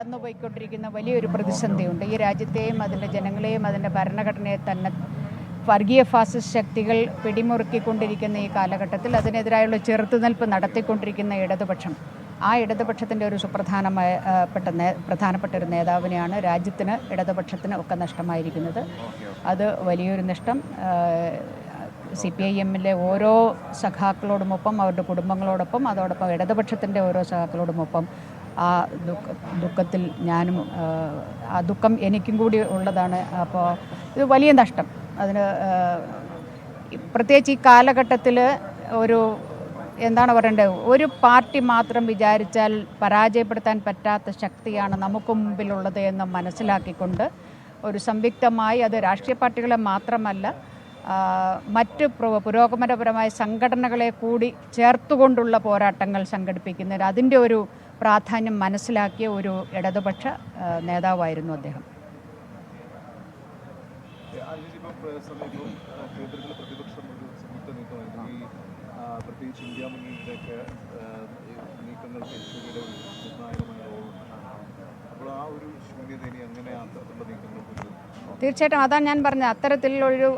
കടന്നുപോയിക്കൊണ്ടിരിക്കുന്ന വലിയൊരു പ്രതിസന്ധിയുണ്ട്. ഈ രാജ്യത്തെയും അതിൻ്റെ ജനങ്ങളെയും അതിൻ്റെ ഭരണഘടനയെ തന്നെ വർഗീയ ഫാസിസ്റ്റ് ശക്തികൾ പിടിമുറുക്കിക്കൊണ്ടിരിക്കുന്ന ഈ കാലഘട്ടത്തിൽ അതിനെതിരായുള്ള ചെറുത്തുനിൽപ്പ് നടത്തിക്കൊണ്ടിരിക്കുന്ന ഇടതുപക്ഷം, ആ ഇടതുപക്ഷത്തിൻ്റെ ഒരു പ്രധാനപ്പെട്ട ഒരു നേതാവിനെയാണ് രാജ്യത്തിന് ഇടതുപക്ഷത്തിന് ഒക്കെ നഷ്ടമായിരിക്കുന്നത്. അത് വലിയൊരു നഷ്ടം. CPIMലെ ഓരോ സഖാക്കളോടുമൊപ്പം അവരുടെ കുടുംബങ്ങളോടൊപ്പം അതോടൊപ്പം ഇടതുപക്ഷത്തിൻ്റെ ഓരോ സഖാക്കളോടുമൊപ്പം ആ ദുഃഖത്തിൽ ഞാനും ആ ദുഃഖം എനിക്കും കൂടി ഉള്ളതാണ്. അപ്പോൾ ഇത് വലിയ നഷ്ടം. അതിന് പ്രത്യേകിച്ച് ഈ കാലഘട്ടത്തിൽ എന്താണ് പറയേണ്ടത്, ഒരു പാർട്ടി മാത്രം വിചാരിച്ചാൽ പരാജയപ്പെടുത്താൻ പറ്റാത്ത ശക്തിയാണ് നമുക്ക് മുമ്പിലുള്ളത് എന്ന് മനസ്സിലാക്കിക്കൊണ്ട് ഒരു സംയുക്തമായി, അത് രാഷ്ട്രീയ പാർട്ടികളെ മാത്രമല്ല മറ്റ് പുരോഗമനപരമായ സംഘടനകളെ കൂടി ചേർത്തുകൊണ്ടുള്ള പോരാട്ടങ്ങൾ സംഘടിപ്പിക്കുന്നതിന് അതിൻ്റെ ഒരു പ്രാധാന്യം മനസ്സിലാക്കിയ ഒരു ഇടതുപക്ഷ നേതാവായിരുന്നു അദ്ദേഹം. തീർച്ചയായിട്ടും അതാണ് ഞാൻ പറഞ്ഞത്. അത്തരത്തിലുള്ളൊരു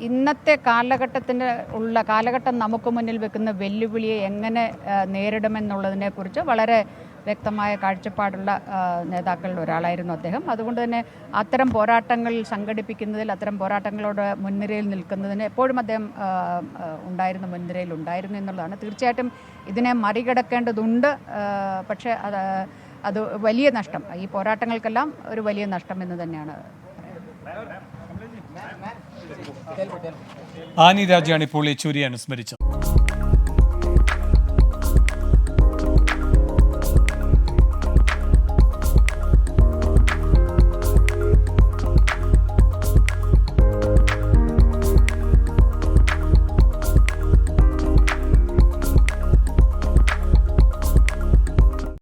ഇന്നത്തെ കാലഘട്ടം നമുക്ക് മുന്നിൽ വെക്കുന്ന വെല്ലുവിളിയെ എങ്ങനെ നേരിടുമെന്നുള്ളതിനെക്കുറിച്ച് വളരെ വ്യക്തമായ കാഴ്ചപ്പാടുള്ള നേതാക്കളിൽ ഒരാളായിരുന്നു അദ്ദേഹം. അതുകൊണ്ട് തന്നെ അത്തരം പോരാട്ടങ്ങൾ സംഘടിപ്പിക്കുന്നതിൽ, അത്തരം പോരാട്ടങ്ങളോട് മുൻനിരയിൽ നിൽക്കുന്നതിന് എപ്പോഴും അദ്ദേഹം മുൻനിരയിലുണ്ടായിരുന്നു എന്നുള്ളതാണ്. തീർച്ചയായിട്ടും ഇതിനെ മറികടക്കേണ്ടതുണ്ട്. പക്ഷേ അത് വലിയ നഷ്ടം, ഈ പോരാട്ടങ്ങൾക്കെല്ലാം ഒരു വലിയ നഷ്ടം എന്ന് തന്നെയാണ്. ആനി രാജയാണ് ഇപ്പോൾ യെച്ചൂരിയെ അനുസ്മരിച്ചത്.